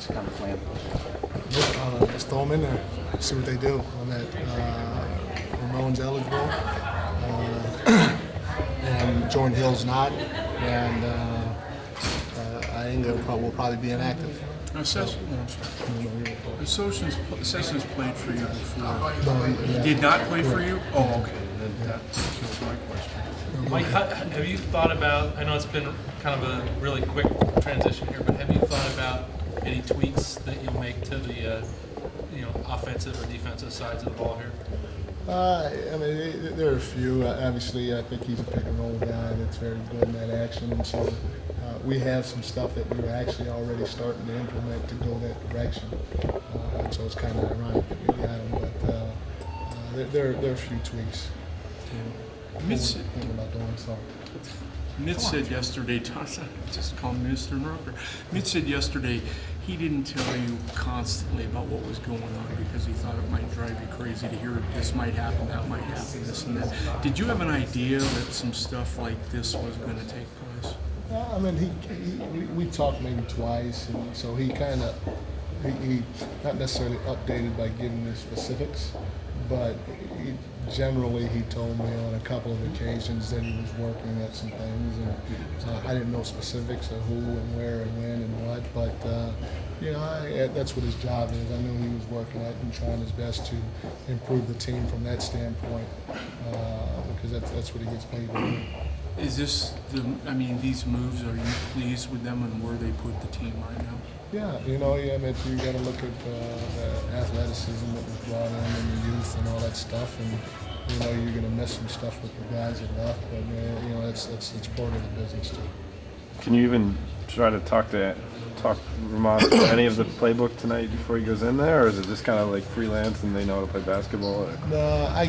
What's kind of the plan? Just throw them in there, see what they do. On that, Ramon's eligible, and Jordan Hill's not, and Ienga will probably be inactive. Now, Sessions played for you before. He did not play for you? Oh, okay. That kills my question. Mike, have you thought about, I know it's been kind of a really quick transition here, but have you thought about any tweaks that you'll make to the offensive or defensive sides of the ball here? I mean, there are a few. Obviously, I think he's a pick and roll guy that's very good in that action, and so we have some stuff that we were actually already starting to implement to go that direction. And so it's kind of ironic that we got him, but there are a few tweaks. Mitch about doing so. said yesterday, just call him Mr. Norker. Mitch said yesterday he didn't tell you constantly about what was going on because he thought it might drive you crazy to hear this might happen, that might happen, this and that. Did you have an idea that some stuff like this was going to take place? I mean, we talked maybe twice, and so he kind of, he not necessarily updated by giving me specifics, but generally he told me on a couple of occasions that he was working at some things, and I didn't know specifics of who and where and when and what, but that's what his job is. I knew he was working at and trying his best to improve the team from that standpoint, because that's what he gets paid to do. Is this these moves, are you pleased with them and where they put the team right now? Yeah, you got to look at the athleticism that was brought in and the youth and all that stuff, and you're going to miss some stuff with the guys that left, but it's part of the business too. Can you even try to talk Ramon through any of the playbook tonight before he goes in there, or is it just kind of like freelance and they know how to play basketball? No, I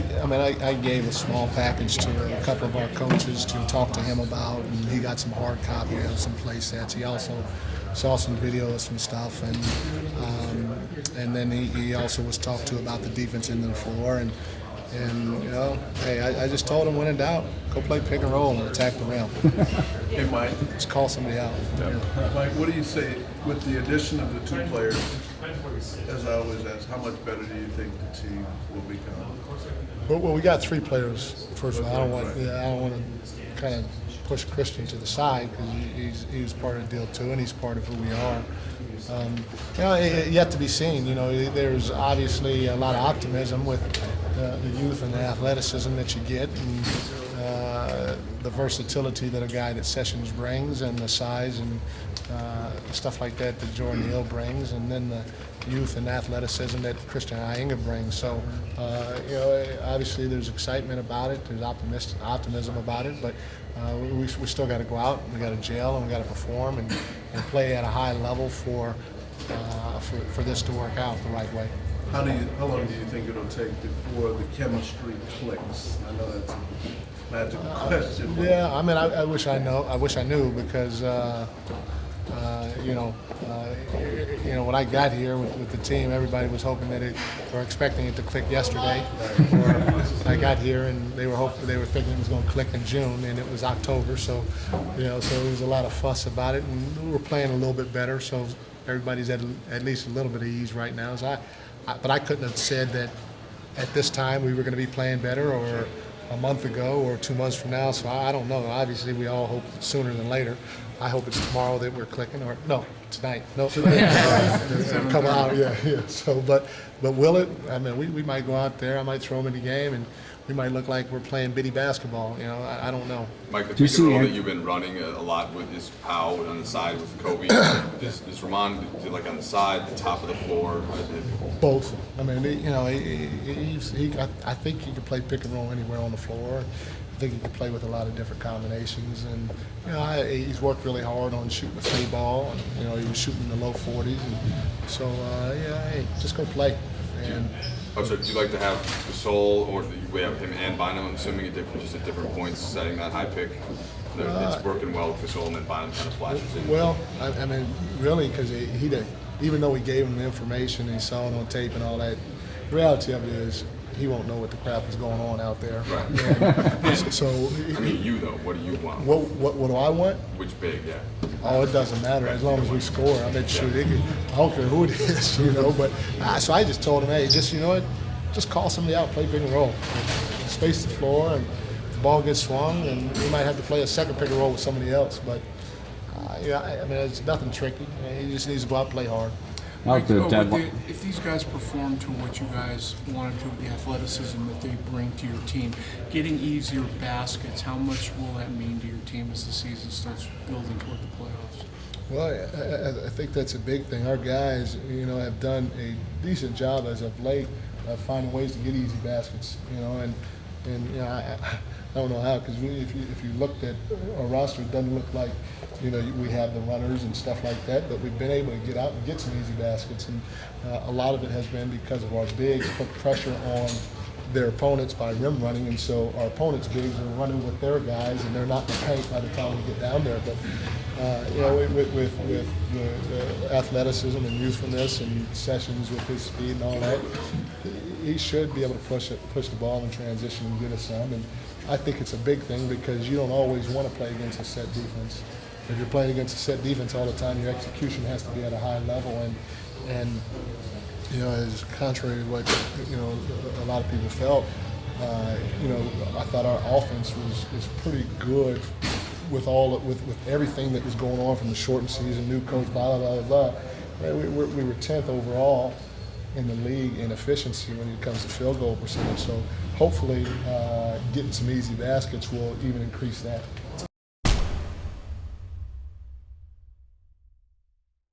gave a small package to a couple of our coaches to talk to him about, and he got some hard copy of some play sets. He also saw some videos, some stuff, and then he also was talked to about the defense in the floor, and hey, I just told him when in doubt, go play pick and roll and attack the rim. Hey, Mike. Just call somebody out. Yeah. Mike, what do you say with the addition of the two players? As I always ask, how much better do you think the team will become? Well, we got three players. First of all, I don't want to kind of push Christian to the side because he's part of the deal too, and he's part of who we are. Yet to be seen. There's obviously a lot of optimism with the youth and the athleticism that you get, and the versatility that a guy that Sessions brings, and the size and stuff like that Jordan Hill brings, and then the youth and athleticism that Christian Ienga brings. So, obviously there's excitement about it, there's optimism about it, but we still got to go out, we got to gel, and we got to perform and play at a high level for this to work out the right way. How long do you think it'll take before the chemistry clicks? I know that's a magical question. Yeah, I wish I knew because when I got here with the team, everybody was hoping or expecting it to click yesterday. I got here and they were thinking it was going to click in June, and it was October. So, so there was a lot of fuss about it, and we were playing a little bit better. So everybody's at least a little bit of ease right now. But I couldn't have said that at this time we were going to be playing better, or a month ago, or 2 months from now. So I don't know. Obviously, we all hope sooner than later. I hope it's tomorrow that we're clicking, or no, tonight. No, come out. Yeah. So, but will it? We might go out there. I might throw them in the game, and we might look like we're playing bitty basketball. I don't know. Mike, the pick and roll that you've been running a lot with is Powell on the side with Kobe. Is Ramon like on the side, the top of the floor? Both. I think he can play pick and roll anywhere on the floor. I think he can play with a lot of different combinations, and he's worked really hard on shooting the free ball. And, he was shooting in the low 40s, and so hey, just go play. And So do you like to have Gasol, or do we have him and Bynum? I'm assuming at different points, setting that high pick. It's working well with Gasol, and then Bynum kind of flashes in. Well, really, because he did. Even though we gave him the information and he saw it on tape and all that, the reality of it is he won't know what the crap is going on out there. Right. And so, I mean, you though, what do you want? what do I want? Which big, yeah. Oh, it doesn't matter as long as we score. I mean, shoot, I don't care who it is, you know. But so I just told him, hey, just you know what, just call somebody out, play pick and roll, space the floor, and the ball gets swung, and we might have to play a second pick and roll with somebody else. But yeah, I mean, it's nothing tricky. He just needs to go out and play hard. Like, if these guys perform to what you guys wanted to, the athleticism that they bring to your team, getting easier baskets, how much will that mean to your team as the season starts building toward the playoffs? Well, I think that's a big thing. Our guys, you know, have done a decent job as of late of finding ways to get easy baskets. You know, and you know, I don't know how, because if you looked at our roster, it doesn't look like, you know, we have the runners and stuff like that, but we've been able to get out and get some easy baskets, and a lot of it has been because of our bigs put pressure on their opponents by rim running, and so our opponents' bigs are running with their guys, and they're not in the paint by the time we get down there. But you know, with the athleticism and youthfulness and Sessions with his speed and all that, he should be able to push the ball in transition and get us some. And I think it's a big thing because you don't always want to play against a set defense. If you're playing against a set defense all the time, your execution has to be at a high level. And you know, as contrary to what, you know, a lot of people felt, you know, I thought our offense was pretty good with everything that was going on from the shortened season, new coach, blah blah blah blah. We were 10th overall in the league in efficiency when it comes to field goal percentage. So hopefully, getting some easy baskets will even increase that.